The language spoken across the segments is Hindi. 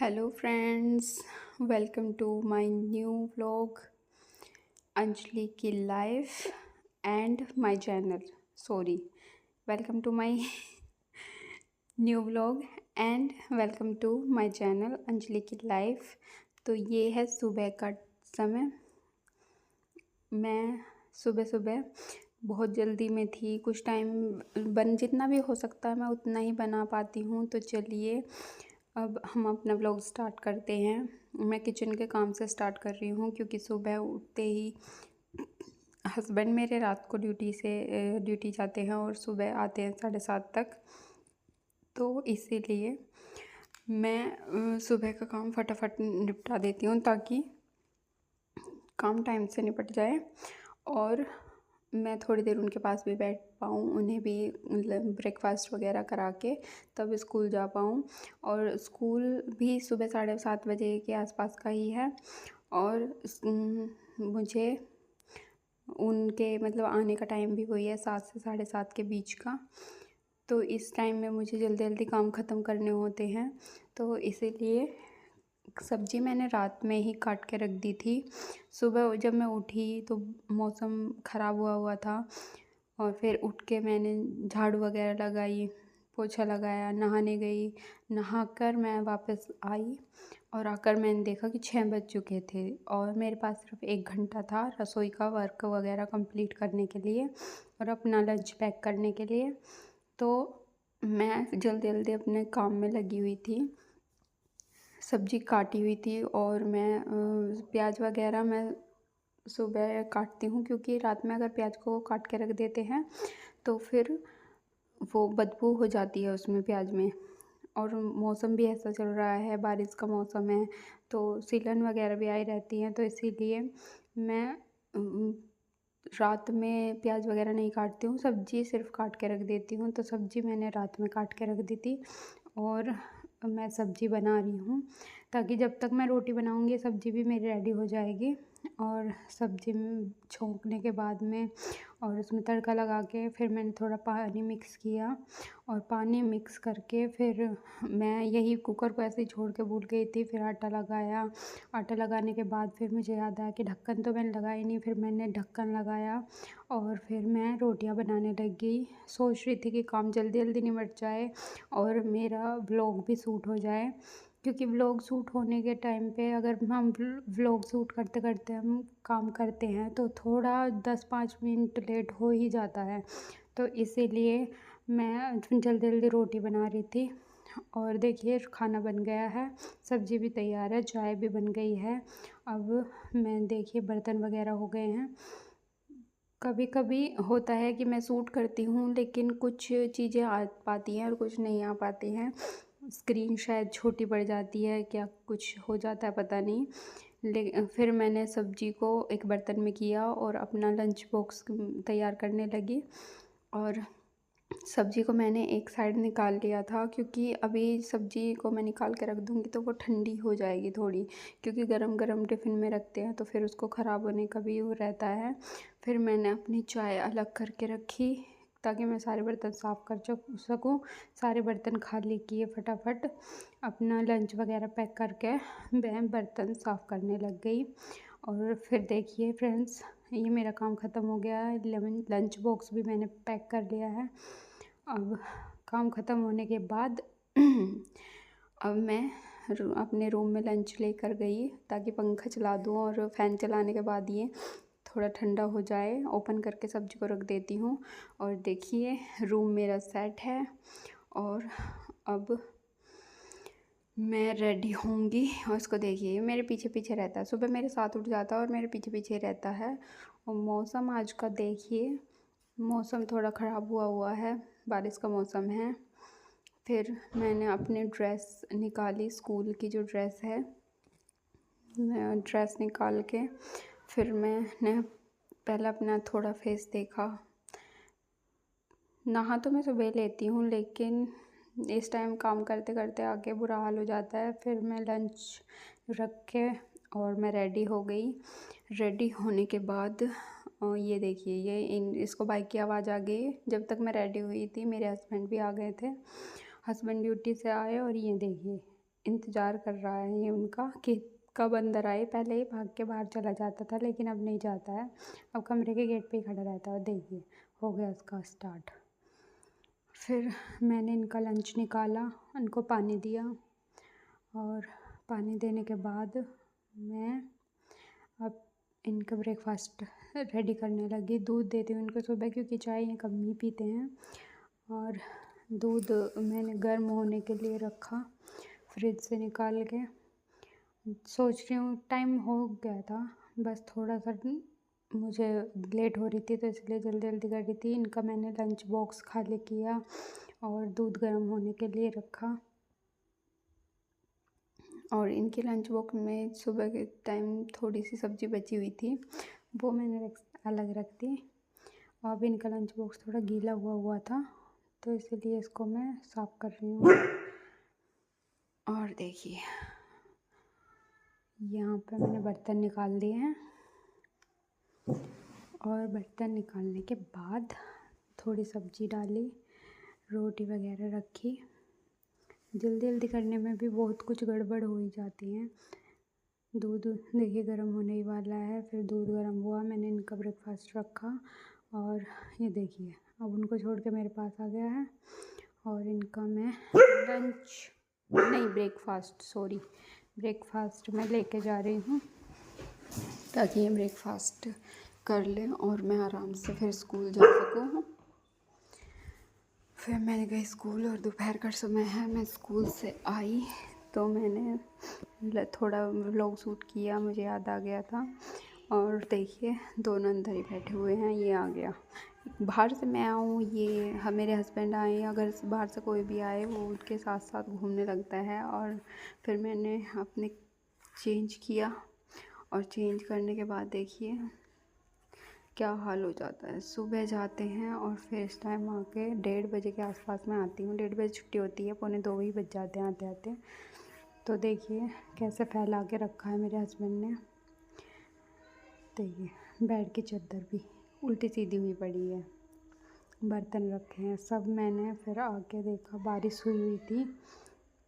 Hello friends, welcome to my new vlog Anjali की life and my channel. Sorry, welcome to my new vlog and welcome to my channel Anjali की लाइफ। तो ये है सुबह का समय। मैं सुबह सुबह बहुत जल्दी में थी, कुछ टाइम जितना भी हो सकता है मैं उतना ही बना पाती हूँ। तो चलिए अब हम अपना व्लॉग स्टार्ट करते हैं। मैं किचन के काम से स्टार्ट कर रही हूँ क्योंकि सुबह उठते ही हस्बैंड मेरे रात को ड्यूटी जाते हैं और सुबह आते हैं 7:30 तक। तो इसीलिए मैं सुबह का काम फटाफट निपटा देती हूँ ताकि काम टाइम से निपट जाए और मैं थोड़ी देर उनके पास भी बैठ पाऊँ, उन्हें भी मतलब ब्रेकफास्ट वगैरह करा के तब स्कूल जा पाऊँ। और स्कूल भी सुबह 7:30 बजे के आसपास का ही है और मुझे उनके मतलब आने का टाइम भी वही है, 7 से 7:30 के बीच का। तो इस टाइम में मुझे जल्दी जल्दी काम ख़त्म करने होते हैं, तो इसीलिए सब्ज़ी मैंने रात में ही काट के रख दी थी। सुबह जब मैं उठी तो मौसम ख़राब हुआ था और फिर उठ के मैंने झाड़ू वगैरह लगाई, पोछा लगाया, नहाने गई। नहाकर मैं वापस आई और आकर मैंने देखा कि 6 बज चुके थे और मेरे पास सिर्फ 1 घंटा था रसोई का वर्क वगैरह कंप्लीट करने के लिए और अपना लंच पैक करने के लिए। तो मैं जल्दी जल्दी अपने काम में लगी हुई थी, सब्ज़ी काटी हुई थी और मैं प्याज वगैरह मैं सुबह काटती हूँ क्योंकि रात में अगर प्याज को काट के रख देते हैं तो फिर वो बदबू हो जाती है उसमें प्याज में। और मौसम भी ऐसा चल रहा है, बारिश का मौसम है तो सीलन वगैरह भी आई रहती हैं, तो इसीलिए मैं रात में प्याज वगैरह नहीं काटती हूँ, सब्ज़ी सिर्फ काट के रख देती हूँ। तो सब्ज़ी मैंने रात में काट के रख दी थी और मैं सब्ज़ी बना रही हूँ ताकि जब तक मैं रोटी बनाऊँगी सब्ज़ी भी मेरी रेडी हो जाएगी। और सब्ज़ी में छौंकने के बाद में और उसमें तड़का लगा के फिर मैंने थोड़ा पानी मिक्स किया और पानी मिक्स करके फिर मैं यही कुकर को ऐसे ही छोड़ के भूल गई थी। फिर आटा लगाया, आटा लगाने के बाद फिर मुझे याद आया कि ढक्कन तो मैंने लगाया नहीं, फिर मैंने ढक्कन लगाया और फिर मैं रोटियां बनाने लग गई। सोच रही थी कि काम जल्दी जल्दी निपट जाए और मेरा व्लॉग भी शूट हो जाए, क्योंकि व्लॉग शूट होने के टाइम पे अगर हम व्लॉग शूट करते करते हम काम करते हैं तो थोड़ा 10-5 मिनट लेट हो ही जाता है। तो इसीलिए मैं जल्दी जल्दी रोटी बना रही थी और देखिए खाना बन गया है, सब्ज़ी भी तैयार है, चाय भी बन गई है। अब मैं देखिए बर्तन वगैरह हो गए हैं। कभी कभी होता है कि मैं शूट करती हूँ लेकिन कुछ चीज़ें आ पाती हैं और कुछ नहीं आ पाती हैं, स्क्रीन शायद छोटी पड़ जाती है, क्या कुछ हो जाता है पता नहीं। फिर मैंने सब्ज़ी को एक बर्तन में किया और अपना लंच बॉक्स तैयार करने लगी और सब्ज़ी को मैंने एक साइड निकाल लिया था क्योंकि अभी सब्ज़ी को मैं निकाल के रख दूँगी तो वो ठंडी हो जाएगी थोड़ी, क्योंकि गरम गरम टिफ़िन में रखते हैं तो फिर उसको ख़राब होने का भी वो रहता है। फिर मैंने अपनी चाय अलग करके रखी ताकि मैं सारे बर्तन साफ़ कर सकूँ। सारे बर्तन खाली किए, फटाफट अपना लंच वगैरह पैक करके मैं बर्तन साफ़ करने लग गई। और फिर देखिए फ्रेंड्स, ये मेरा काम ख़त्म हो गया है। लंच बॉक्स भी मैंने पैक कर लिया है। अब काम ख़त्म होने के बाद अब मैं अपने रूम में लंच लेकर गई ताकि पंखा चला दूँ और फ़ैन चलाने के बाद ये थोड़ा ठंडा हो जाए। ओपन करके सब्ज़ी को रख देती हूँ और देखिए रूम मेरा सेट है और अब मैं रेडी होंगी। और इसको देखिए ये मेरे पीछे पीछे रहता है, सुबह मेरे साथ उठ जाता है और मेरे पीछे पीछे रहता है। और मौसम आज का देखिए, मौसम थोड़ा ख़राब हुआ है, बारिश का मौसम है। फिर मैंने अपनी ड्रेस निकाली, स्कूल की जो ड्रेस है, ड्रेस निकाल के फिर मैंने पहले अपना थोड़ा फेस देखा। नहा तो मैं सुबह लेती हूँ लेकिन इस टाइम काम करते करते आके बुरा हाल हो जाता है। फिर मैं लंच रख के और मैं रेडी हो गई। रेडी होने के बाद ये देखिए इसको बाइक की आवाज़ आ गई। जब तक मैं रेडी हुई थी मेरे हस्बैंड भी आ गए थे, हस्बैंड ड्यूटी से आए और ये देखिए इंतज़ार कर रहा है ये उनका कि कब अंदर आए। पहले ही भाग के बाहर चला जाता था, लेकिन अब नहीं जाता है, अब कमरे के गेट पे ही खड़ा रहता है। देखिए हो गया उसका स्टार्ट। फिर मैंने इनका लंच निकाला, उनको पानी दिया और पानी देने के बाद मैं अब इनका ब्रेकफास्ट रेडी करने लगी। दूध देती हूँ इनको सुबह, क्योंकि चाय ये कम ही पीते हैं। और दूध मैंने गर्म होने के लिए रखा फ्रिज से निकाल के। सोच रही हूँ टाइम हो गया था, बस थोड़ा सा मुझे लेट हो रही थी, तो इसलिए जल्दी जल्दी कर रही थी। इनका मैंने लंच बॉक्स खाली किया और दूध गर्म होने के लिए रखा। और इनके लंच बॉक्स में सुबह के टाइम थोड़ी सी सब्ज़ी बची हुई थी, वो मैंने अलग रख दी। और अब इनका लंच बॉक्स थोड़ा गीला हुआ था, तो इसीलिए इसको मैं साफ़ कर रही हूँ। और देखिए यहाँ पे मैंने बर्तन निकाल दिए हैं। और बर्तन निकालने के बाद थोड़ी सब्ज़ी डाली, रोटी वगैरह रखी। जल्दी जल्दी करने में भी बहुत कुछ गड़बड़ हो ही जाती है। दूध देखिए गर्म होने ही वाला है। फिर दूध गर्म हुआ, मैंने इनका ब्रेकफास्ट रखा और ये देखिए अब उनको छोड़ के मेरे पास आ गया है। और इनका मैं ब्रेकफास्ट मैं लेके जा रही हूँ, ताकि ये ब्रेकफास्ट कर लें और मैं आराम से फिर स्कूल जा सकूँ। फिर मैंने गई स्कूल और दोपहर का समय है। मैं स्कूल से आई तो मैंने थोड़ा व्लॉग शूट किया, मुझे याद आ गया था। और देखिए दोनों अंदर ही बैठे हुए हैं। ये आ गया, बाहर से मैं आऊँ, ये मेरे हस्बैंड आए, अगर बाहर से कोई भी आए वो उनके साथ साथ घूमने लगता है। और फिर मैंने अपने चेंज किया और चेंज करने के बाद देखिए क्या हाल हो जाता है। सुबह जाते हैं और फिर इस टाइम आके 1:30 बजे के आसपास मैं आती हूँ। 1:30 बजे छुट्टी होती है, 1:45 ही बज जाते हैं आते आते। तो देखिए कैसे फैला के रखा है मेरे हस्बैंड ने। देखिए बेड की चादर भी उल्टी सीधी हुई पड़ी है, बर्तन रखे हैं सब। मैंने फिर आके देखा, बारिश हुई थी,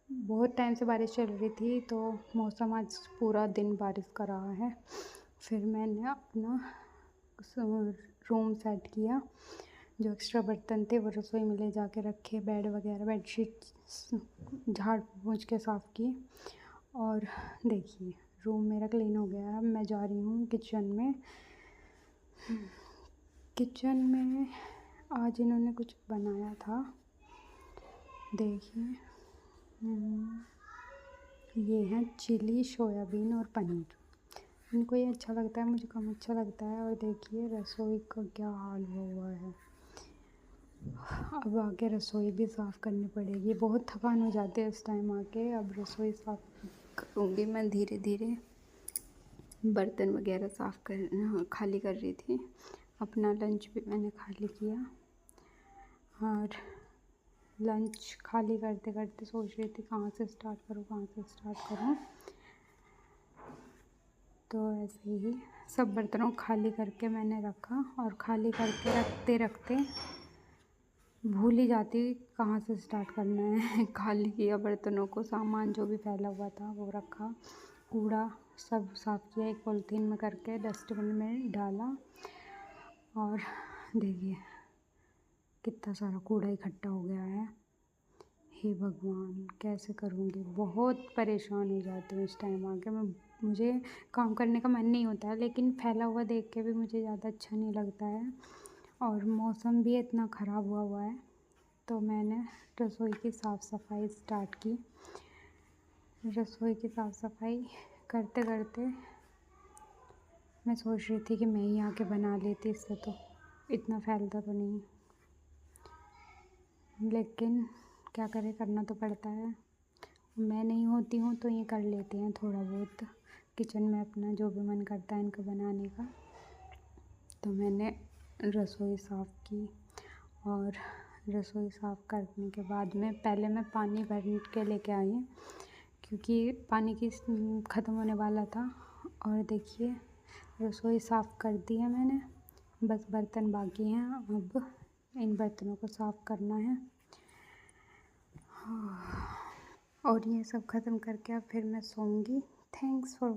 बहुत टाइम से बारिश चल रही थी, तो मौसम आज पूरा दिन बारिश का रहा है। फिर मैंने अपना रूम सेट किया, जो एक्स्ट्रा बर्तन थे वो रसोई में ले जाके रखे, बेड वगैरह बेडशीट झाड़ पोंछ के साफ़ की। और देखिए रूम मेरा क्लीन हो गया है। मैं जा रही हूँ किचन में। किचन में आज इन्होंने कुछ बनाया था, देखिए ये है चिली, सोयाबीन और पनीर। इनको ये अच्छा लगता है, मुझे कम अच्छा लगता है। और देखिए रसोई का क्या हाल हुआ है। अब आके रसोई भी साफ़ करनी पड़ेगी, बहुत थकान हो जाती है इस टाइम आके। अब रसोई साफ़ करूँगी मैं धीरे धीरे। बर्तन वगैरह खाली कर रही थी। अपना लंच भी मैंने खाली किया और लंच खाली करते करते सोच रही थी कहाँ से स्टार्ट करूँ। तो ऐसे ही सब बर्तनों को खाली करके मैंने रखा, और खाली करके रखते रखते भूल ही जाती कहाँ से स्टार्ट करना है। खाली किया बर्तनों को, सामान जो भी फैला हुआ था वो रखा, कूड़ा सब साफ़ किया, एक पॉलीथीन में करके डस्टबिन में डाला। और देखिए कितना सारा कूड़ा इकट्ठा हो गया है। हे भगवान कैसे करूँगी, बहुत परेशान हो जाती हूँ इस टाइम आके मैं। मुझे काम करने का मन नहीं होता है, लेकिन फैला हुआ देख के भी मुझे ज़्यादा अच्छा नहीं लगता है। और मौसम भी इतना ख़राब हुआ है, तो मैंने रसोई की साफ़ सफाई स्टार्ट की। रसोई की साफ़ सफाई करते करते मैं सोच रही थी कि मैं ही आके बना लेती, इससे तो इतना फैलता तो नहीं, लेकिन क्या करें, करना तो पड़ता है। मैं नहीं होती हूँ तो ये कर लेते हैं थोड़ा बहुत किचन में, अपना जो भी मन करता है इनका बनाने का। तो मैंने रसोई साफ़ की, और रसोई साफ़ करने के बाद में पहले मैं पानी भर के लेके आई, क्योंकि पानी की ख़त्म होने वाला था। और देखिए रसोई साफ़ कर दी है मैंने, बस बर्तन बाकी हैं। अब इन बर्तनों को साफ़ करना है। और ये सब ख़त्म करके अब फिर मैं सोऊंगी। Thanks for